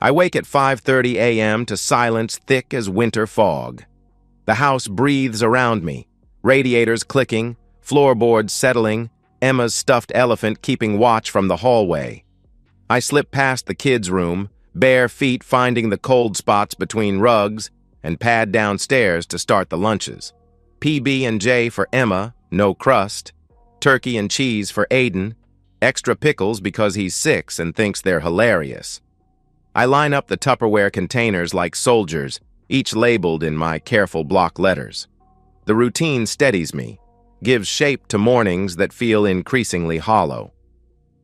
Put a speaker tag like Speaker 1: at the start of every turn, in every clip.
Speaker 1: I wake at 5:30 a.m. to silence thick as winter fog. The house breathes around me, radiators clicking, floorboards settling, Emma's stuffed elephant keeping watch from the hallway. I slip past the kids' room, bare feet finding the cold spots between rugs, and pad downstairs to start the lunches. PB&J for Emma, no crust. Turkey and cheese for Aiden. Extra pickles because he's 6 and thinks they're hilarious. I line up the Tupperware containers like soldiers, each labeled in my careful block letters. The routine steadies me, gives shape to mornings that feel increasingly hollow.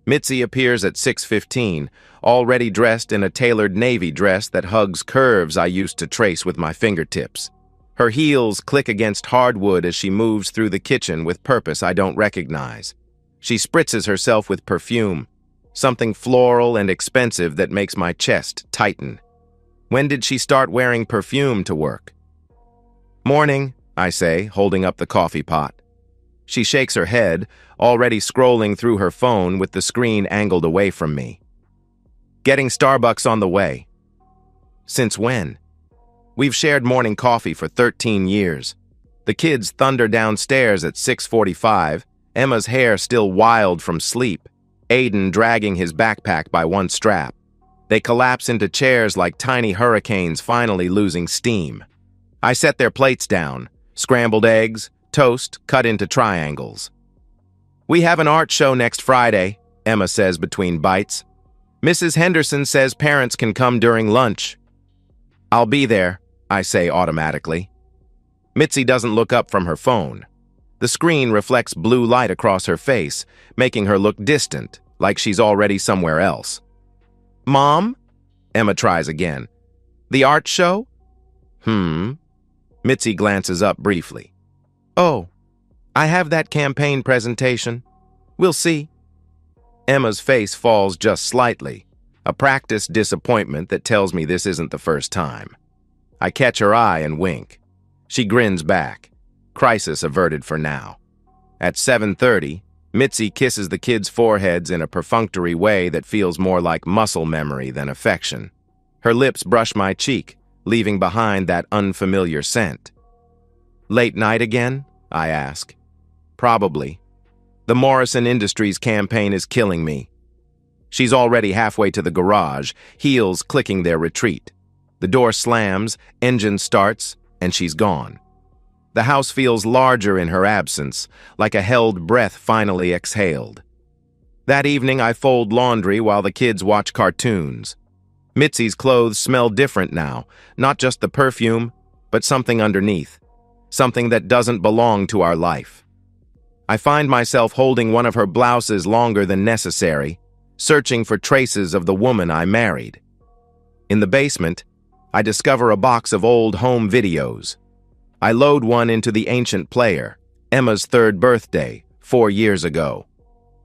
Speaker 1: Mitzi appears at 6:15, already dressed in a tailored navy dress that hugs curves I used to trace with my fingertips. Her heels click against hardwood as she moves through the kitchen with purpose I don't recognize. She spritzes herself with perfume, something floral and expensive that makes my chest tighten. When did she start wearing perfume to work? "Morning," I say, holding up the coffee pot. She shakes her head, already scrolling through her phone with the screen angled away from me. "Getting Starbucks on the way." "Since when?" "We've shared morning coffee for 13 years. The kids thunder downstairs at 6:45, Emma's hair still wild from sleep, Aiden dragging his backpack by one strap. They collapse into chairs like tiny hurricanes finally losing steam. I set their plates down, scrambled eggs, toast cut into triangles. "We have an art show next Friday," Emma says between bites. "Mrs. Henderson says parents can come during lunch." "I'll be there," I say automatically. Mitzi doesn't look up from her phone. The screen reflects blue light across her face, making her look distant, like she's already somewhere else. "Mom?" Emma tries again. "The art show?" Mitzi glances up briefly. "Oh, I have that campaign presentation. We'll see." Emma's face falls just slightly, a practiced disappointment that tells me this isn't the first time. I catch her eye and wink. She grins back. Crisis averted for now. At 7:30, Mitzi kisses the kids' foreheads in a perfunctory way that feels more like muscle memory than affection. Her lips brush my cheek, leaving behind that unfamiliar scent. "Late night again?" I ask. "Probably. The Morrison Industries campaign is killing me." She's already halfway to the garage, heels clicking their retreat. The door slams, engine starts, and she's gone. The house feels larger in her absence, like a held breath finally exhaled. That evening I fold laundry while the kids watch cartoons. Mitzi's clothes smell different now, not just the perfume, but something underneath, something that doesn't belong to our life. I find myself holding one of her blouses longer than necessary, searching for traces of the woman I married. In the basement, I discover a box of old home videos. I load one into the ancient player, Emma's 3rd birthday, 4 years ago.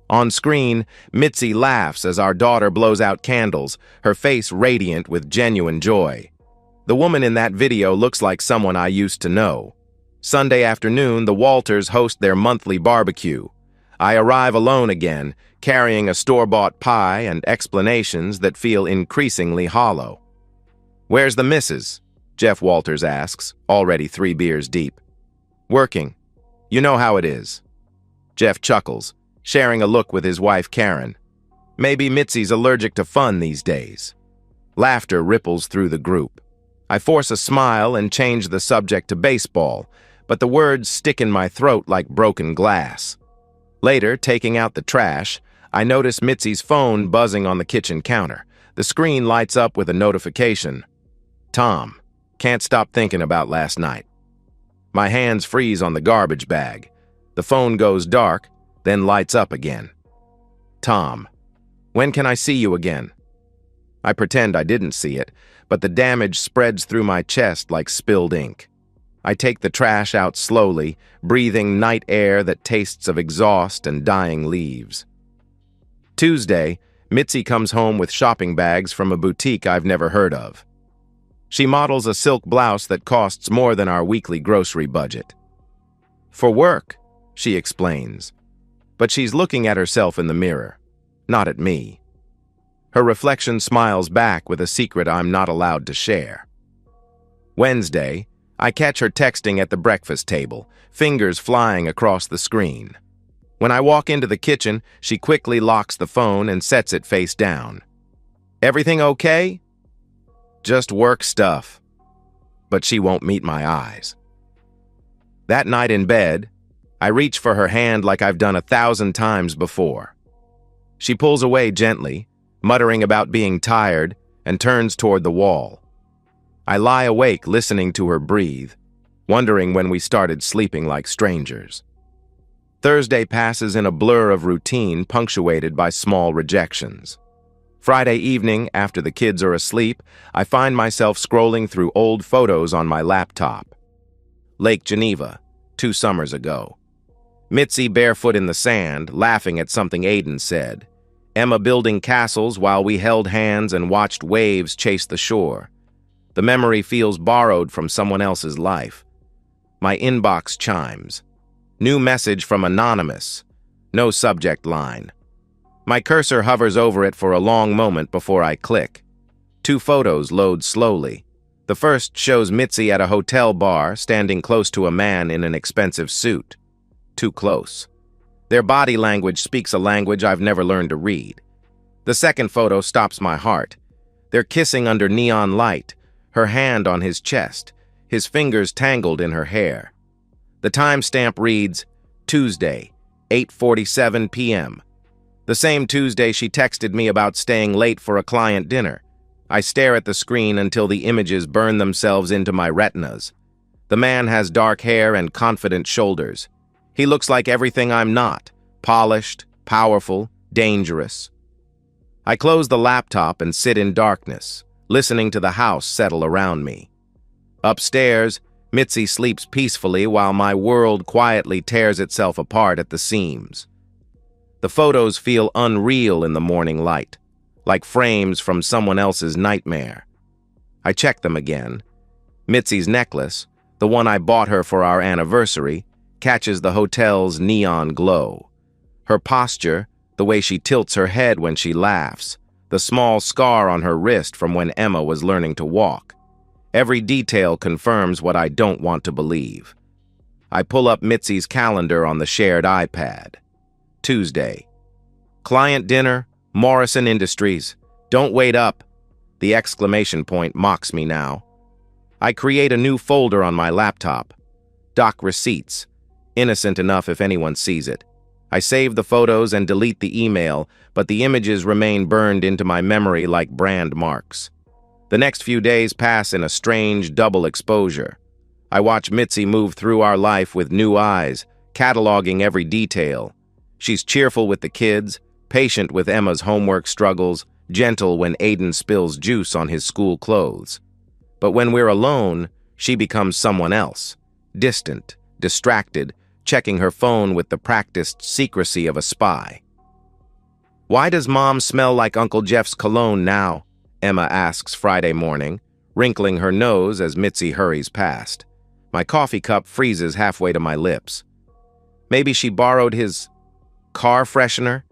Speaker 1: On screen, Mitzi laughs as our daughter blows out candles, her face radiant with genuine joy. The woman in that video looks like someone I used to know. Sunday afternoon, the Walters host their monthly barbecue. I arrive alone again, carrying a store-bought pie and explanations that feel increasingly hollow. "Where's the missus?" Jeff Walters asks, already 3 beers deep. "Working. You know how it is." Jeff chuckles, sharing a look with his wife Karen. Maybe Mitzi's allergic to fun these days. Laughter ripples through the group. I force a smile and change the subject to baseball, but the words stick in my throat like broken glass. Later, taking out the trash, I notice Mitzi's phone buzzing on the kitchen counter. The screen lights up with a notification. "Tom, can't stop thinking about last night." My hands freeze on the garbage bag. The phone goes dark, then lights up again. "Tom, when can I see you again?" I pretend I didn't see it, but the damage spreads through my chest like spilled ink. I take the trash out slowly, breathing night air that tastes of exhaust and dying leaves. Tuesday, Mitzi comes home with shopping bags from a boutique I've never heard of. She models a silk blouse that costs more than our weekly grocery budget. "For work," she explains. But she's looking at herself in the mirror, not at me. Her reflection smiles back with a secret I'm not allowed to share. Wednesday, I catch her texting at the breakfast table, fingers flying across the screen. When I walk into the kitchen, she quickly locks the phone and sets it face down. "Everything okay?" "Just work stuff." But she won't meet my eyes. That night in bed, I reach for her hand like I've done 1,000 times before. She pulls away gently, muttering about being tired, and turns toward the wall. I lie awake listening to her breathe, wondering when we started sleeping like strangers. Thursday passes in a blur of routine punctuated by small rejections. Friday evening, after the kids are asleep, I find myself scrolling through old photos on my laptop. Lake Geneva, 2 summers ago. Mitzi barefoot in the sand, laughing at something Aiden said. Emma building castles while we held hands and watched waves chase the shore. The memory feels borrowed from someone else's life. My inbox chimes. New message from Anonymous. No subject line. My cursor hovers over it for a long moment before I click. 2 photos load slowly. The first shows Mitzi at a hotel bar, standing close to a man in an expensive suit. Too close. Their body language speaks a language I've never learned to read. The second photo stops my heart. They're kissing under neon light, her hand on his chest, his fingers tangled in her hair. The timestamp reads, Tuesday, 8:47 p.m. The same Tuesday she texted me about staying late for a client dinner. I stare at the screen until the images burn themselves into my retinas. The man has dark hair and confident shoulders. He looks like everything I'm not, polished, powerful, dangerous. I close the laptop and sit in darkness, listening to the house settle around me. Upstairs, Mitzi sleeps peacefully while my world quietly tears itself apart at the seams. The photos feel unreal in the morning light, like frames from someone else's nightmare. I check them again. Mitzi's necklace, the one I bought her for our anniversary, catches the hotel's neon glow. Her posture, the way she tilts her head when she laughs, the small scar on her wrist from when Emma was learning to walk. Every detail confirms what I don't want to believe. I pull up Mitzi's calendar on the shared iPad. Tuesday. Client dinner, Morrison Industries. Don't wait up. The exclamation point mocks me now. I create a new folder on my laptop. Doc receipts. Innocent enough if anyone sees it. I save the photos and delete the email, but the images remain burned into my memory like brand marks. The next few days pass in a strange double exposure. I watch Mitzi move through our life with new eyes, cataloging every detail. She's cheerful with the kids, patient with Emma's homework struggles, gentle when Aiden spills juice on his school clothes. But when we're alone, she becomes someone else, distant, distracted, checking her phone with the practiced secrecy of a spy. "Why does Mom smell like Uncle Jeff's cologne now?" Emma asks Friday morning, wrinkling her nose as Mitzi hurries past. My coffee cup freezes halfway to my lips. Maybe she borrowed his car freshener?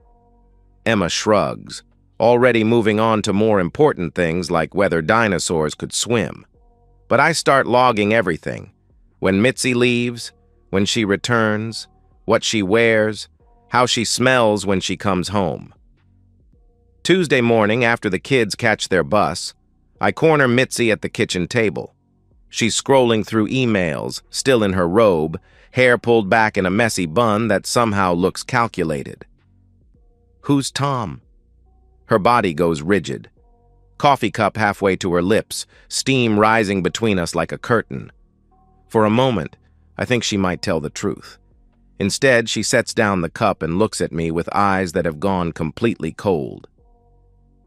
Speaker 1: Emma shrugs, already moving on to more important things like whether dinosaurs could swim. But I start logging everything. When Mitzi leaves, when she returns, what she wears, how she smells when she comes home. Tuesday morning, after the kids catch their bus, I corner Mitzi at the kitchen table. She's scrolling through emails, still in her robe, hair pulled back in a messy bun that somehow looks calculated. "Who's Tom?" Her body goes rigid. Coffee cup halfway to her lips, steam rising between us like a curtain. For a moment, I think she might tell the truth. Instead, she sets down the cup and looks at me with eyes that have gone completely cold.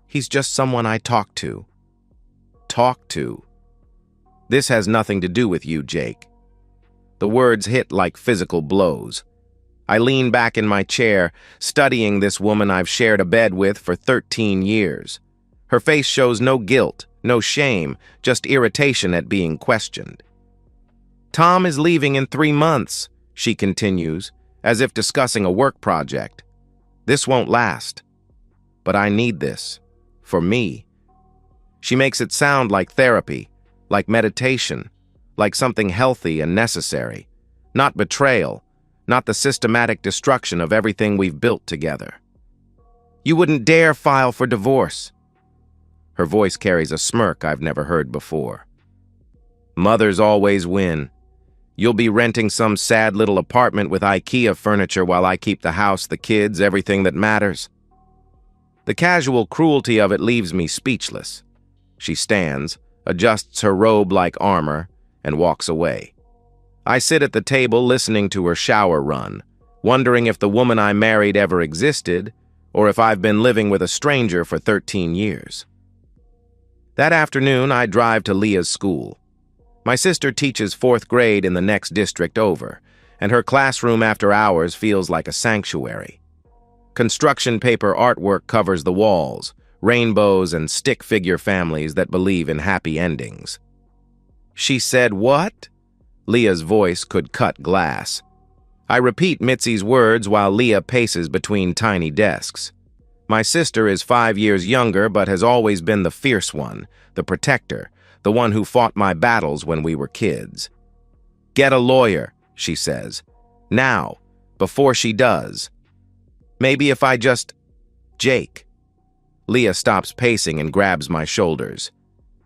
Speaker 1: "He's just someone I talk to." Talk to? This has nothing to do with you, Jake. The words hit like physical blows. I lean back in my chair, studying this woman I've shared a bed with for 13 years. Her face shows no guilt, no shame, just irritation at being questioned. "Tom is leaving in 3 months, she continues, as if discussing a work project. "This won't last. But I need this. for me. She makes it sound like therapy, like meditation, like something healthy and necessary, not betrayal, not the systematic destruction of everything we've built together. You wouldn't dare file for divorce. Her voice carries a smirk I've never heard before. Mothers always win. You'll be renting some sad little apartment with IKEA furniture while I keep the house, the kids, everything that matters. The casual cruelty of it leaves me speechless. She stands, adjusts her robe like armor, and walks away. I sit at the table listening to her shower run, wondering if the woman I married ever existed, or if I've been living with a stranger for 13 years. That afternoon, I drive to Leah's school. My sister teaches 4th grade in the next district over, and her classroom after hours feels like a sanctuary. Construction paper artwork covers the walls, rainbows and stick figure families that believe in happy endings. She said, "What?" Leah's voice could cut glass. I repeat Mitzi's words while Leah paces between tiny desks. My sister is 5 years younger but has always been the fierce one, the protector, the one who fought my battles when we were kids. "Get a lawyer," she says. "Now, before she does. Maybe if I just... Jake." Leah stops pacing and grabs my shoulders.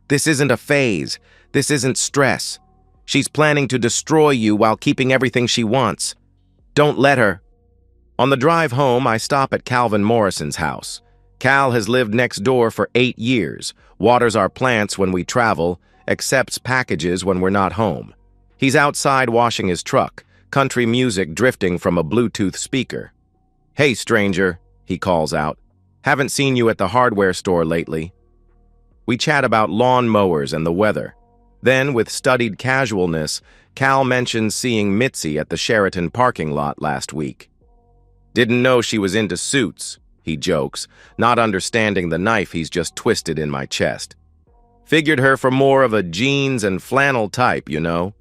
Speaker 1: "This isn't a phase. This isn't stress. She's planning to destroy you while keeping everything she wants. Don't let her." On the drive home, I stop at Calvin Morrison's house. Cal has lived next door for 8 years, waters our plants when we travel, accepts packages when we're not home. He's outside washing his truck, country music drifting from a Bluetooth speaker. "Hey, stranger," he calls out. "Haven't seen you at the hardware store lately." We chat about lawn mowers and the weather. Then, with studied casualness, Cal mentions seeing Mitzi at the Sheraton parking lot last week. "Didn't know she was into suits," he jokes, not understanding the knife he's just twisted in my chest. "Figured her for more of a jeans and flannel type, you know."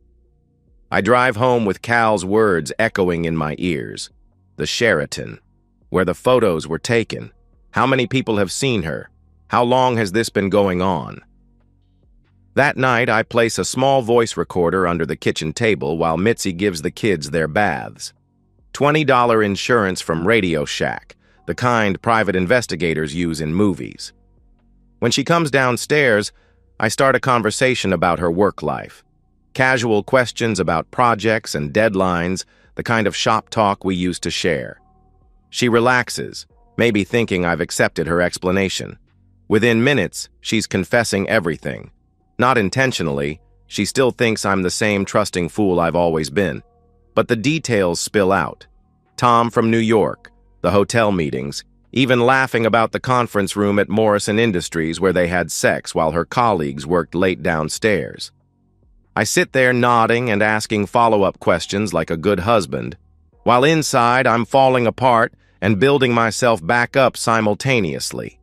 Speaker 1: I drive home with Cal's words echoing in my ears. The Sheraton, where the photos were taken. How many people have seen her? How long has this been going on? That night, I place a small voice recorder under the kitchen table while Mitzi gives the kids their baths. $20 insurance from Radio Shack, the kind private investigators use in movies. When she comes downstairs, I start a conversation about her work life. Casual questions about projects and deadlines, the kind of shop talk we used to share. She relaxes, maybe thinking I've accepted her explanation. Within minutes, she's confessing everything. Not intentionally, she still thinks I'm the same trusting fool I've always been. But the details spill out. Tom from New York, the hotel meetings, even laughing about the conference room at Morrison Industries where they had sex while her colleagues worked late downstairs. I sit there nodding and asking follow-up questions like a good husband, while inside I'm falling apart and building myself back up simultaneously.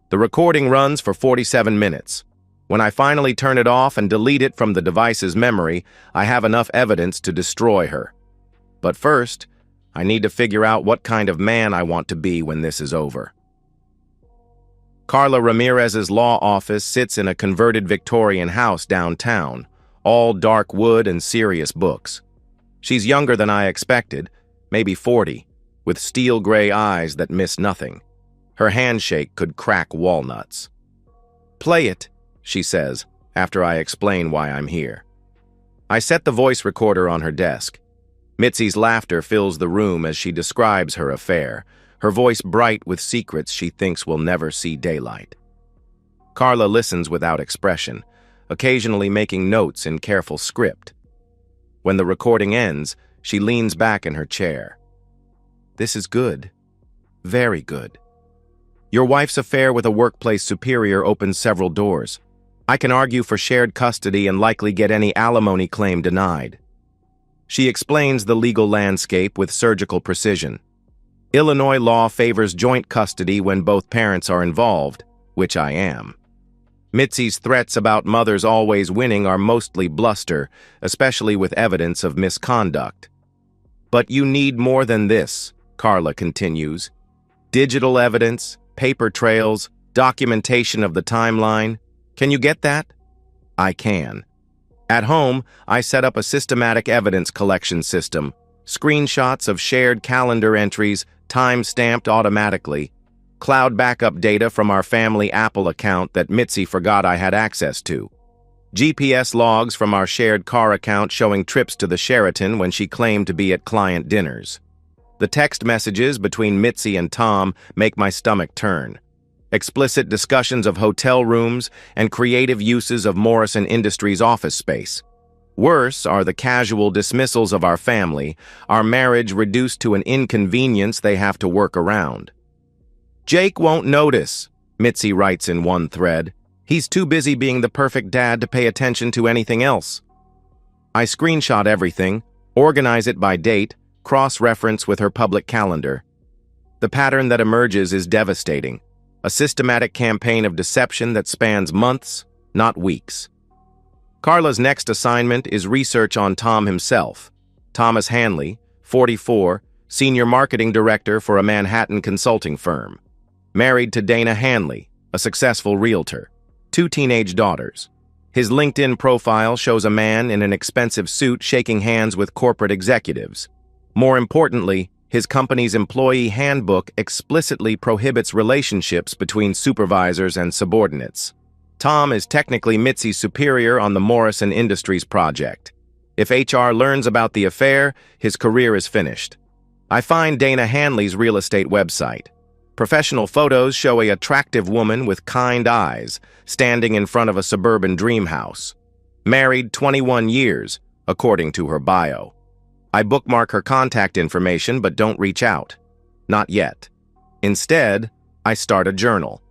Speaker 1: The recording runs for 47 minutes. When I finally turn it off and delete it from the device's memory, I have enough evidence to destroy her. But first, I need to figure out what kind of man I want to be when this is over. Carla Ramirez's law office sits in a converted Victorian house downtown, all dark wood and serious books. She's younger than I expected, maybe 40, with steel gray eyes that miss nothing. Her handshake could crack walnuts. "Play it," she says, after I explain why I'm here. I set the voice recorder on her desk. Mitzi's laughter fills the room as she describes her affair, her voice bright with secrets she thinks will never see daylight. Carla listens without expression, occasionally making notes in careful script. When the recording ends, she leans back in her chair. "This is good. Very good. Your wife's affair with a workplace superior opens several doors. I can argue for shared custody and likely get any alimony claim denied." She explains the legal landscape with surgical precision. Illinois law favors joint custody when both parents are involved, which I am. Mitzi's threats about mothers always winning are mostly bluster, especially with evidence of misconduct. "But you need more than this," Carla continues. "Digital evidence, paper trails, Documentation of the timeline. Can you get that? I can. At home, I set up a systematic evidence collection system. Screenshots of shared calendar entries, time-stamped automatically. Cloud backup data from our family Apple account that Mitzi forgot I had access to. GPS logs from our shared car account showing trips to the Sheraton when she claimed to be at client dinners. The text messages between Mitzi and Tom make my stomach turn. Explicit discussions of hotel rooms and creative uses of Morrison Industries office space. Worse are the casual dismissals of our family, our marriage reduced to an inconvenience they have to work around. Jake won't notice, Mitzi writes in one thread. He's too busy being the perfect dad to pay attention to anything else. I screenshot everything, organize it by date, cross-reference with her public calendar. The pattern that emerges is devastating. A systematic campaign of deception that spans months, not weeks. Carla's next assignment is research on Tom himself. Thomas Hanley, 44, senior marketing director for a Manhattan consulting firm. Married to Dana Hanley, a successful realtor. 2 teenage daughters. His LinkedIn profile shows a man in an expensive suit shaking hands with corporate executives. More importantly, his company's employee handbook explicitly prohibits relationships between supervisors and subordinates. Tom is technically Mitzi's superior on the Morrison Industries project. If HR learns about the affair, his career is finished. I find Dana Hanley's real estate website. Professional photos show an attractive woman with kind eyes, standing in front of a suburban dream house. Married 21 years, according to her bio. I bookmark her contact information but don't reach out. Not yet. Instead, I start a journal.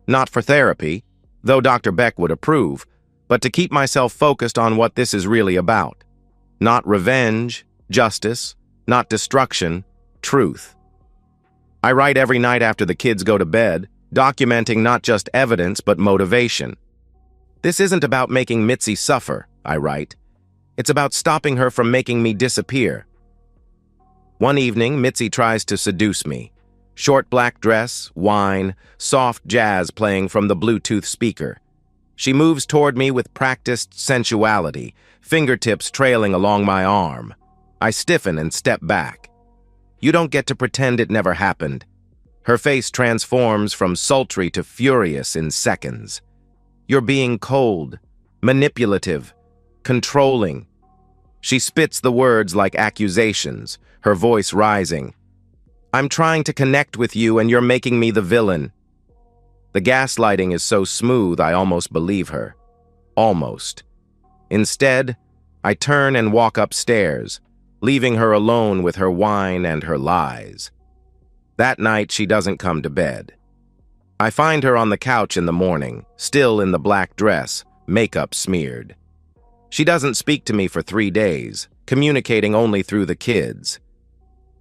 Speaker 1: Not for therapy, though Dr. Beck would approve, but to keep myself focused on what this is really about. Not revenge, justice, not destruction, truth. I write every night after the kids go to bed, documenting not just evidence but motivation. This isn't about making Mitzi suffer, I write. It's about stopping her from making me disappear. One evening, Mitzi tries to seduce me. Short black dress, wine, soft jazz playing from the Bluetooth speaker. She moves toward me with practiced sensuality, fingertips trailing along my arm. I stiffen and step back. You don't get to pretend it never happened. Her face transforms from sultry to furious in seconds. You're being cold, manipulative, controlling. She spits the words like accusations, her voice rising. I'm trying to connect with you and you're making me the villain. The gaslighting is so smooth I almost believe her. Almost. Instead, I turn and walk upstairs, leaving her alone with her wine and her lies. That night, she doesn't come to bed. I find her on the couch in the morning, still in the black dress, makeup smeared. She doesn't speak to me for 3 days, communicating only through the kids.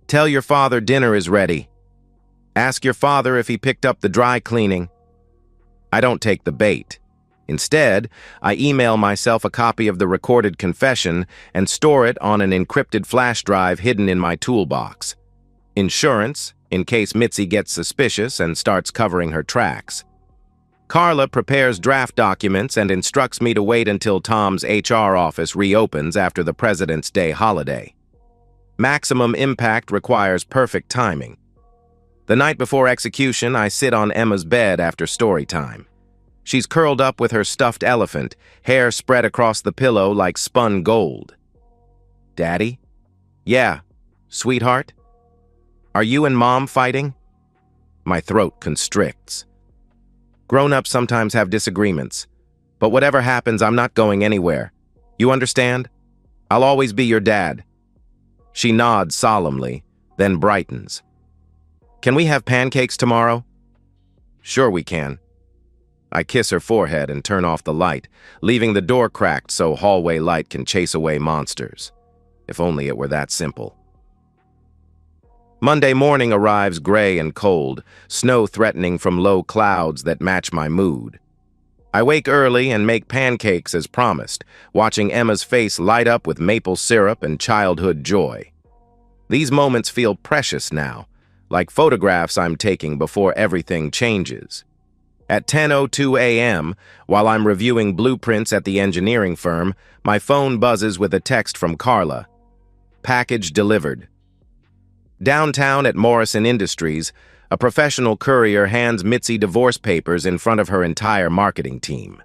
Speaker 1: Tell your father dinner is ready. Ask your father if he picked up the dry cleaning. I don't take the bait. Instead, I email myself a copy of the recorded confession and store it on an encrypted flash drive hidden in my toolbox. Insurance, in case Mitzi gets suspicious and starts covering her tracks. Carla prepares draft documents and instructs me to wait until Tom's HR office reopens after the President's Day holiday. Maximum impact requires perfect timing. The night before execution, I sit on Emma's bed after story time. She's curled up with her stuffed elephant, hair spread across the pillow like spun gold. Daddy? Yeah. Sweetheart? Are you and Mom fighting? My throat constricts. Grown-ups sometimes have disagreements, but whatever happens, I'm not going anywhere. You understand? I'll always be your dad. She nods solemnly, then brightens. Can we have pancakes tomorrow? Sure we can. I kiss her forehead and turn off the light, leaving the door cracked so hallway light can chase away monsters. If only it were that simple. Monday morning arrives gray and cold, snow threatening from low clouds that match my mood. I wake early and make pancakes as promised, watching Emma's face light up with maple syrup and childhood joy. These moments feel precious now, like photographs I'm taking before everything changes. At 10:02 a.m., while I'm reviewing blueprints at the engineering firm, my phone buzzes with a text from Carla. Package delivered. Downtown at Morrison Industries, a professional courier hands Mitzi divorce papers in front of her entire marketing team.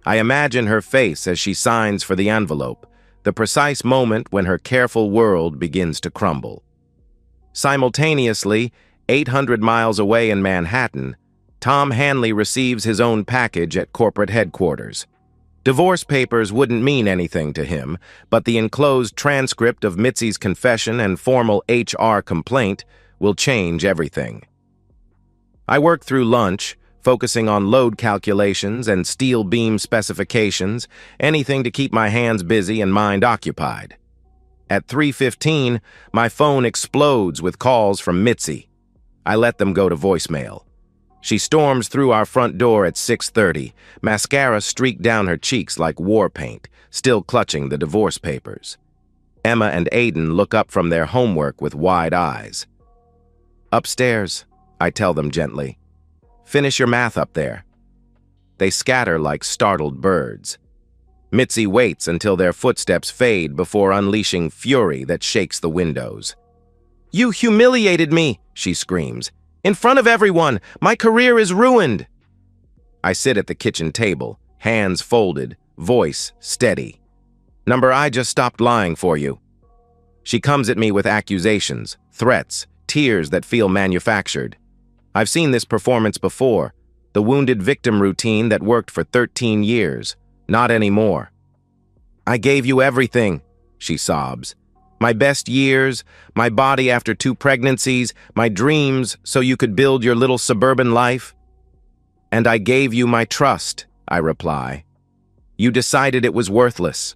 Speaker 1: I imagine her face as she signs for the envelope, the precise moment when her careful world begins to crumble. Simultaneously, 800 miles away in Manhattan, Tom Hanley receives his own package at corporate headquarters. Divorce papers wouldn't mean anything to him, but the enclosed transcript of Mitzi's confession and formal HR complaint will change everything. I work through lunch, focusing on load calculations and steel beam specifications, anything to keep my hands busy and mind occupied. At 3:15, my phone explodes with calls from Mitzi. I let them go to voicemail. She storms through our front door at 6:30, mascara streaked down her cheeks like war paint, still clutching the divorce papers. Emma and Aiden look up from their homework with wide eyes. "Upstairs," I tell them gently. "Finish your math up there." They scatter like startled birds. Mitzi waits until their footsteps fade before unleashing fury that shakes the windows. "You humiliated me," she screams. "In front of everyone, my career is ruined." I sit at the kitchen table, hands folded, voice steady. "Number, I just stopped lying for you." She comes at me with accusations, threats, tears that feel manufactured. I've seen this performance before, the wounded victim routine that worked for 13 years. Not anymore. "I gave you everything," she sobs. "My best years, my body after 2 pregnancies, my dreams so you could build your little suburban life." "And I gave you my trust," I reply. "You decided it was worthless."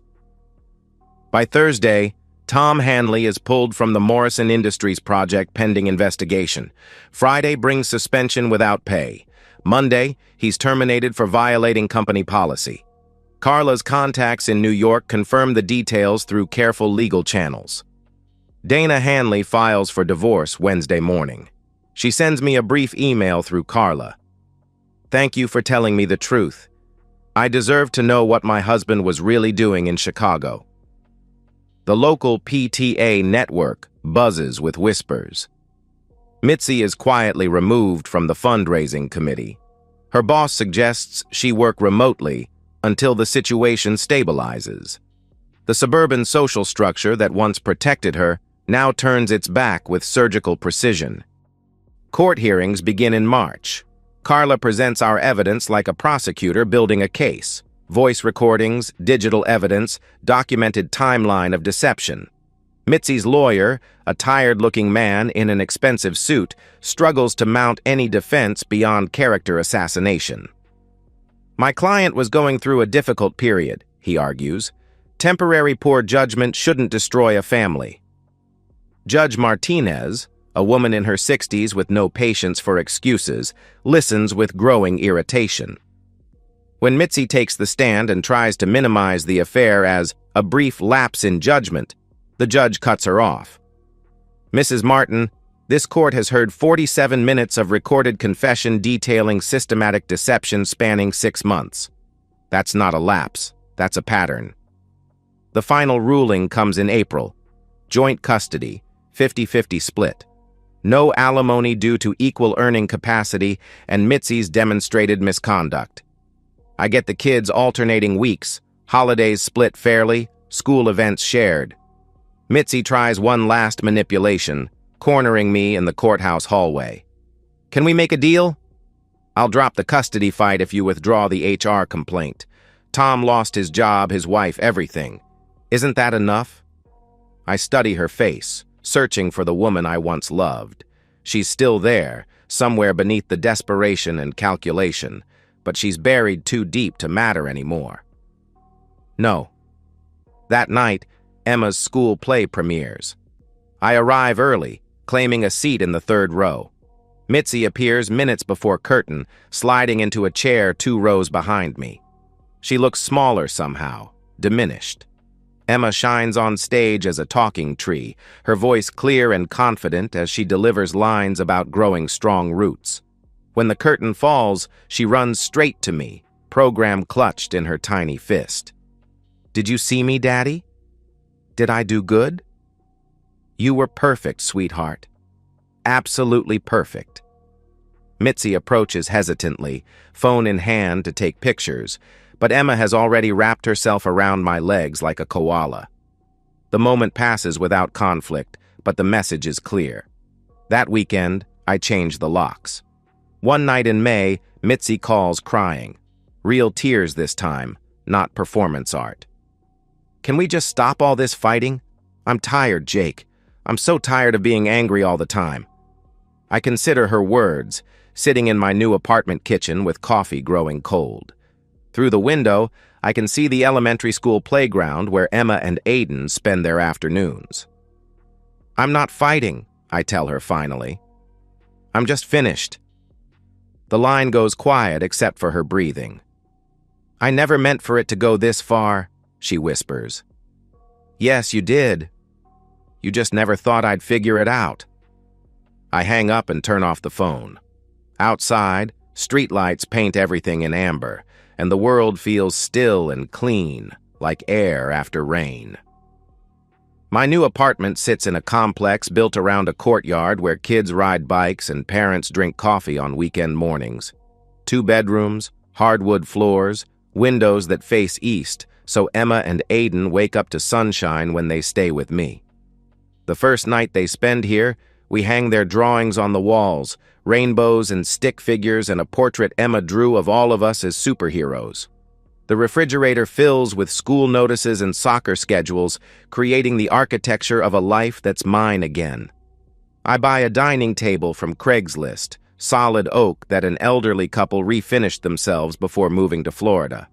Speaker 1: By Thursday, Tom Hanley is pulled from the Morrison Industries project pending investigation. Friday brings suspension without pay. Monday, he's terminated for violating company policy. Carla's contacts in New York confirm the details through careful legal channels. Dana Hanley files for divorce Wednesday morning. She sends me a brief email through Carla. "Thank you for telling me the truth. I deserve to know what my husband was really doing in Chicago." The local PTA network buzzes with whispers. Mitzi is quietly removed from the fundraising committee. Her boss suggests she work remotely until the situation stabilizes. The suburban social structure that once protected her now turns its back with surgical precision. Court hearings begin in March. Carla presents our evidence like a prosecutor building a case. Voice recordings, digital evidence, documented timeline of deception. Mitzi's lawyer, a tired-looking man in an expensive suit, struggles to mount any defense beyond character assassination. "My client was going through a difficult period," he argues. "Temporary poor judgment shouldn't destroy a family." Judge Martinez, a woman in her 60s with no patience for excuses, listens with growing irritation. When Mitzi takes the stand and tries to minimize the affair as a brief lapse in judgment, the judge cuts her off. "Mrs. Martin, this court has heard 47 minutes of recorded confession detailing systematic deception spanning 6 months. That's not a lapse, that's a pattern." The final ruling comes in April. Joint custody, 50-50 split. No alimony due to equal earning capacity and Mitzi's demonstrated misconduct. I get the kids alternating weeks, holidays split fairly, school events shared. Mitzi tries one last manipulation, cornering me in the courthouse hallway. "Can we make a deal?" "I'll drop the custody fight if you withdraw the HR complaint. Tom lost his job, his wife, everything. Isn't that enough?" I study her face, searching for the woman I once loved. She's still there, somewhere beneath the desperation and calculation, but she's buried too deep to matter anymore. No. That night, Emma's school play premieres. I arrive early, claiming a seat in the 3rd row. Mitzi appears minutes before curtain, sliding into a chair 2 rows behind me. She looks smaller somehow, diminished. Emma shines on stage as a talking tree, her voice clear and confident as she delivers lines about growing strong roots. When the curtain falls, she runs straight to me, program clutched in her tiny fist. "Did you see me, Daddy? Did I do good?" "You were perfect, sweetheart. Absolutely perfect." Mitzi approaches hesitantly, phone in hand to take pictures, but Emma has already wrapped herself around my legs like a koala. The moment passes without conflict, but the message is clear. That weekend, I change the locks. One night in May, Mitzi calls crying. Real tears this time, not performance art. "Can we just stop all this fighting? I'm tired, Jake. I'm so tired of being angry all the time." I consider her words, sitting in my new apartment kitchen with coffee growing cold. Through the window, I can see the elementary school playground where Emma and Aiden spend their afternoons. "I'm not fighting," I tell her finally. "I'm just finished." The line goes quiet except for her breathing. "I never meant for it to go this far," she whispers. "Yes, you did. You just never thought I'd figure it out." I hang up and turn off the phone. Outside, streetlights paint everything in amber, and the world feels still and clean, like air after rain. My new apartment sits in a complex built around a courtyard where kids ride bikes and parents drink coffee on weekend mornings. 2 bedrooms, hardwood floors, windows that face east, so Emma and Aiden wake up to sunshine when they stay with me. The first night they spend here, we hang their drawings on the walls, rainbows and stick figures and a portrait Emma drew of all of us as superheroes. The refrigerator fills with school notices and soccer schedules, creating the architecture of a life that's mine again. I buy a dining table from Craigslist, solid oak that an elderly couple refinished themselves before moving to Florida.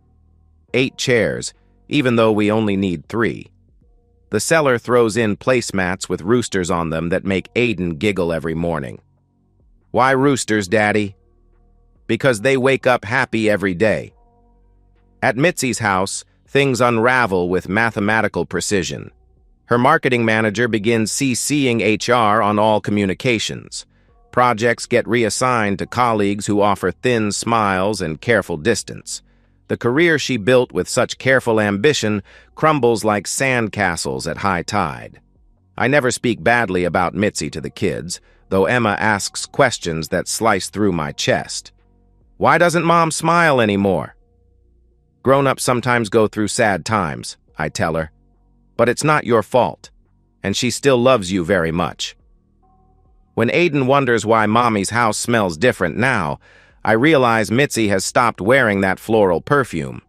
Speaker 1: 8 chairs, even though we only need 3. The seller throws in placemats with roosters on them that make Aiden giggle every morning. "Why roosters, Daddy?" "Because they wake up happy every day." At Mitzi's house, things unravel with mathematical precision. Her marketing manager begins CCing HR on all communications. Projects get reassigned to colleagues who offer thin smiles and careful distance. The career she built with such careful ambition crumbles like sandcastles at high tide. I never speak badly about Mitzi to the kids, though Emma asks questions that slice through my chest. "Why doesn't Mom smile anymore?" "Grown-ups sometimes go through sad times," I tell her. "But it's not your fault, and she still loves you very much." When Aiden wonders why Mommy's house smells different now, I realize Mitzi has stopped wearing that floral perfume.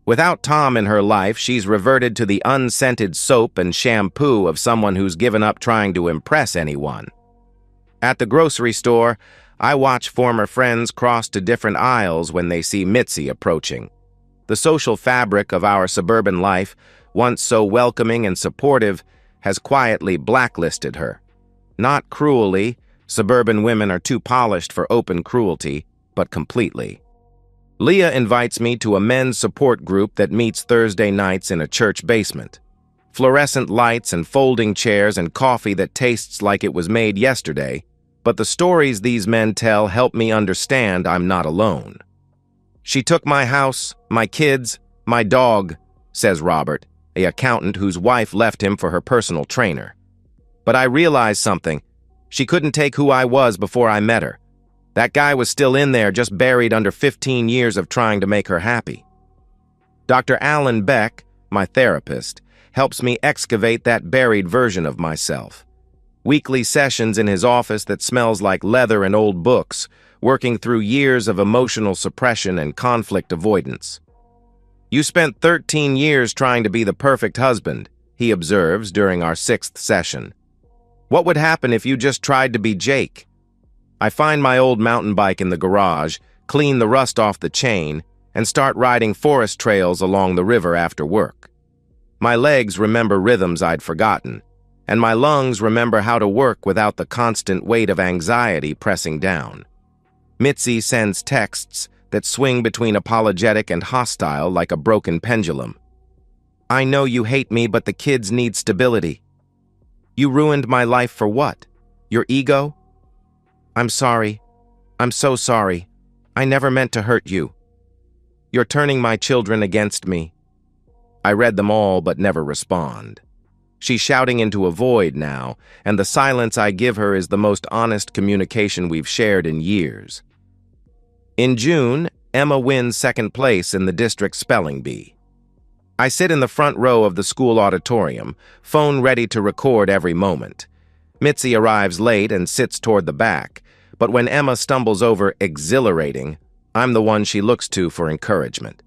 Speaker 1: Without Tom in her life, she's reverted to the unscented soap and shampoo of someone who's given up trying to impress anyone. At the grocery store, I watch former friends cross to different aisles when they see Mitzi approaching. The social fabric of our suburban life, once so welcoming and supportive, has quietly blacklisted her. Not cruelly, suburban women are too polished for open cruelty, but completely. Leah invites me to a men's support group that meets Thursday nights in a church basement. Fluorescent lights and folding chairs and coffee that tastes like it was made yesterday, but the stories these men tell help me understand I'm not alone. "She took my house, my kids, my dog," says Robert, an accountant whose wife left him for her personal trainer. "But I realized something. She couldn't take who I was before I met her. That guy was still in there, just buried under 15 years of trying to make her happy." Dr. Alan Beck, my therapist, helps me excavate that buried version of myself. Weekly sessions in his office that smells like leather and old books, working through years of emotional suppression and conflict avoidance. "You spent 13 years trying to be the perfect husband," he observes during our 6th session. "What would happen if you just tried to be Jake?" I find my old mountain bike in the garage, clean the rust off the chain, and start riding forest trails along the river after work. My legs remember rhythms I'd forgotten, and my lungs remember how to work without the constant weight of anxiety pressing down. Mitzi sends texts that swing between apologetic and hostile like a broken pendulum. "I know you hate me, but the kids need stability." "You ruined my life for what? Your ego?" "I'm sorry. I'm so sorry. I never meant to hurt you. You're turning my children against me. I read them all but never respond. She's shouting into a void now, and the silence I give her is the most honest communication we've shared in years. In June, Emma wins second place in the district spelling bee. I sit in the front row of the school auditorium, phone ready to record every moment. Mitzi arrives late and sits toward the back, but when Emma stumbles over exhilarating, I'm the one she looks to for encouragement.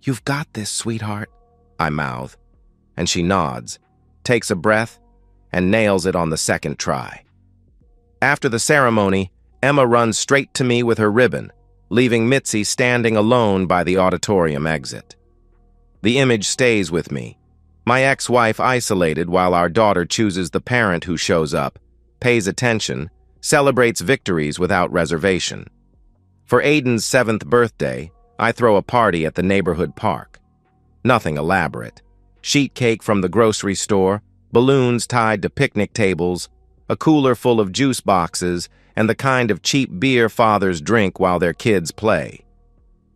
Speaker 1: "You've got this, sweetheart," I mouth, and she nods, takes a breath, and nails it on the second try. After the ceremony, Emma runs straight to me with her ribbon, leaving Mitzi standing alone by the auditorium exit. The image stays with me. My ex-wife isolated while our daughter chooses the parent who shows up, pays attention, celebrates victories without reservation. For Aiden's 7th birthday, I throw a party at the neighborhood park. Nothing elaborate. Sheet cake from the grocery store, balloons tied to picnic tables, a cooler full of juice boxes, and the kind of cheap beer fathers drink while their kids play.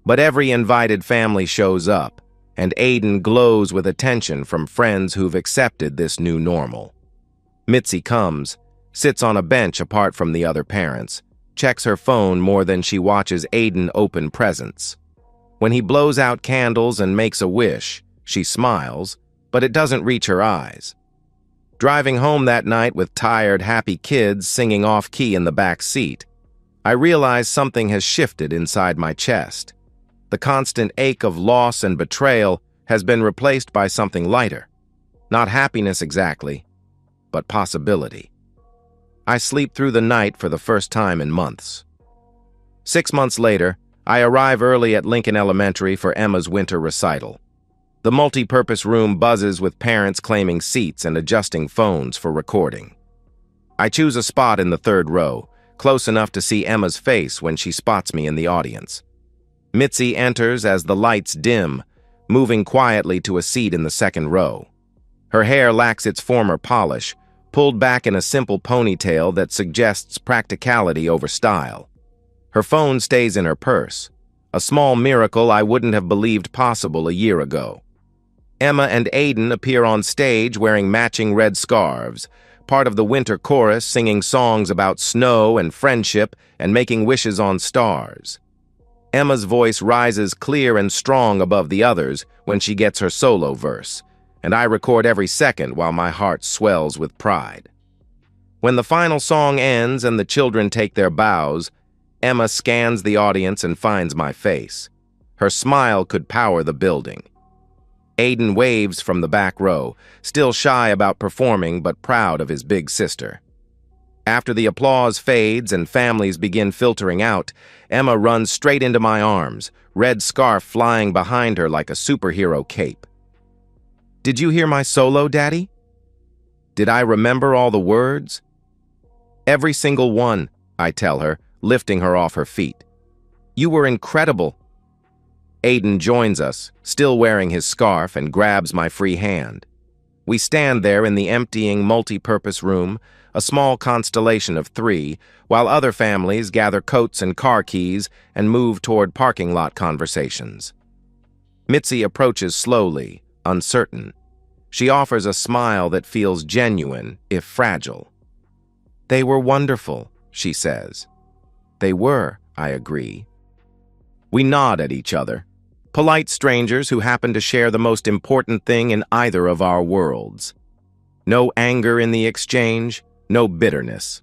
Speaker 1: But every invited family shows up, and Aiden glows with attention from friends who've accepted this new normal. Mitzi comes, sits on a bench apart from the other parents, checks her phone more than she watches Aiden open presents. When he blows out candles and makes a wish, she smiles, but it doesn't reach her eyes. Driving home that night with tired, happy kids singing off-key in the back seat, I realize something has shifted inside my chest. The constant ache of loss and betrayal has been replaced by something lighter. Not happiness exactly, but possibility. I sleep through the night for the first time in months. 6 months later, I arrive early at Lincoln Elementary for Emma's winter recital. The multi-purpose room buzzes with parents claiming seats and adjusting phones for recording. I choose a spot in the 3rd row, close enough to see Emma's face when she spots me in the audience. Mitzi enters as the lights dim, moving quietly to a seat in the 2nd row. Her hair lacks its former polish, pulled back in a simple ponytail that suggests practicality over style. Her phone stays in her purse, a small miracle I wouldn't have believed possible a year ago. Emma and Aiden appear on stage wearing matching red scarves, part of the winter chorus singing songs about snow and friendship and making wishes on stars. Emma's voice rises clear and strong above the others when she gets her solo verse, and I record every second while my heart swells with pride. When the final song ends and the children take their bows, Emma scans the audience and finds my face. Her smile could power the building. Aiden waves from the back row, still shy about performing but proud of his big sister. After the applause fades and families begin filtering out, Emma runs straight into my arms, red scarf flying behind her like a superhero cape. "Did you hear my solo, Daddy? Did I remember all the words?" "Every single one," I tell her, lifting her off her feet. "You were incredible." Aiden joins us, still wearing his scarf, and grabs my free hand. We stand there in the emptying multi-purpose room, a small constellation of 3, while other families gather coats and car keys and move toward parking lot conversations. Mitzi approaches slowly, uncertain. She offers a smile that feels genuine, if fragile. "They were wonderful," she says. "They were," I agree. We nod at each other, polite strangers who happen to share the most important thing in either of our worlds. No anger in the exchange, no bitterness.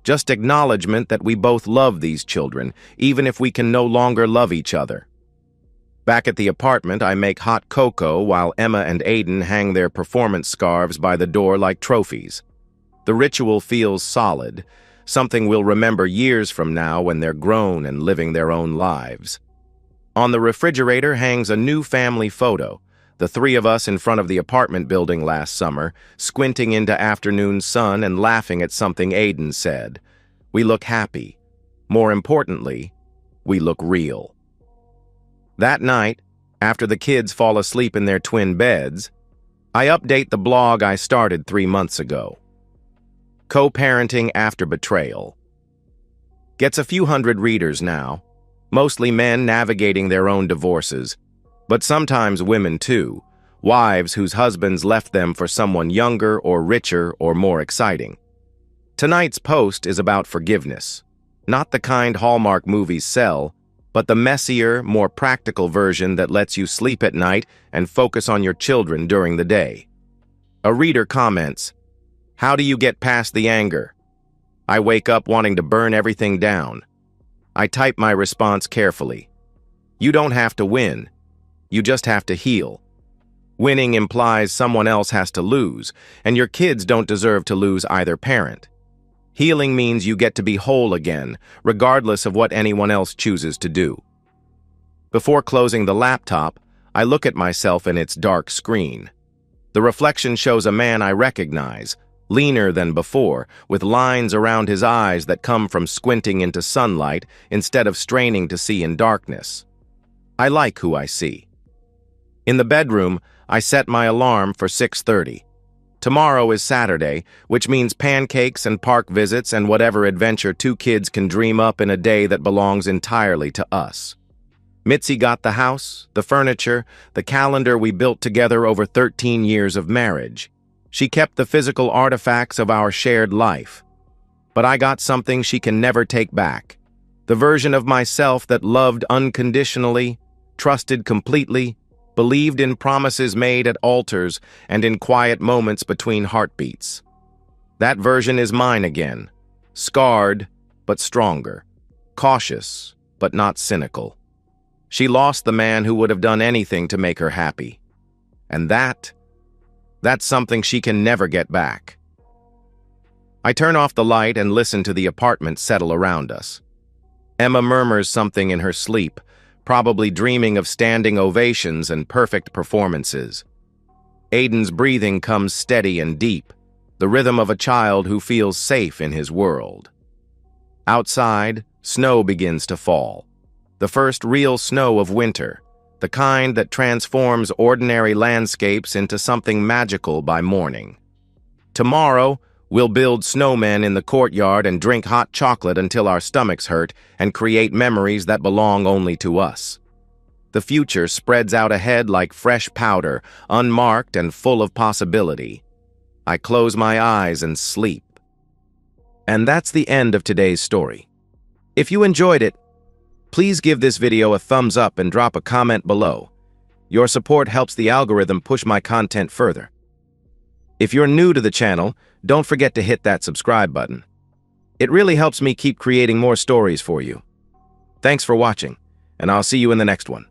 Speaker 1: Just acknowledgement that we both love these children, even if we can no longer love each other. Back at the apartment, I make hot cocoa while Emma and Aiden hang their performance scarves by the door like trophies. The ritual feels solid, something we'll remember years from now when they're grown and living their own lives. On the refrigerator hangs a new family photo, the 3 of us in front of the apartment building last summer, squinting into afternoon sun and laughing at something Aiden said. We look happy. More importantly, we look real. That night, after the kids fall asleep in their twin beds, I update the blog I started 3 months ago. Co-parenting after betrayal. Gets a few hundred readers now, mostly men navigating their own divorces, but sometimes women too, wives whose husbands left them for someone younger or richer or more exciting. Tonight's post is about forgiveness, not the kind Hallmark movies sell, but the messier, more practical version that lets you sleep at night and focus on your children during the day. A reader comments, "How do you get past the anger? I wake up wanting to burn everything down." I type my response carefully. You don't have to win. You just have to heal. Winning implies someone else has to lose, and your kids don't deserve to lose either parent. Healing means you get to be whole again, regardless of what anyone else chooses to do. Before closing the laptop, I look at myself in its dark screen. The reflection shows a man I recognize, leaner than before, with lines around his eyes that come from squinting into sunlight instead of straining to see in darkness. I like who I see. In the bedroom, I set my alarm for 6:30. Tomorrow is Saturday, which means pancakes and park visits and whatever adventure two kids can dream up in a day that belongs entirely to us. Mitzi got the house, the furniture, the calendar we built together over 13 years of marriage. She kept the physical artifacts of our shared life. But I got something she can never take back. The version of myself that loved unconditionally, trusted completely, believed in promises made at altars and in quiet moments between heartbeats. That version is mine again, scarred but stronger, cautious but not cynical. She lost the man who would have done anything to make her happy. And that's something she can never get back. I turn off the light and listen to the apartment settle around us. Emma murmurs something in her sleep, probably dreaming of standing ovations and perfect performances. Aiden's breathing comes steady and deep, the rhythm of a child who feels safe in his world. Outside, snow begins to fall. The first real snow of winter, the kind that transforms ordinary landscapes into something magical by morning. Tomorrow, we'll build snowmen in the courtyard and drink hot chocolate until our stomachs hurt and create memories that belong only to us. The future spreads out ahead like fresh powder, unmarked and full of possibility. I close my eyes and sleep. And that's the end of today's story. If you enjoyed it, please give this video a thumbs up and drop a comment below. Your support helps the algorithm push my content further. If you're new to the channel, don't forget to hit that subscribe button. It really helps me keep creating more stories for you. Thanks for watching, and I'll see you in the next one.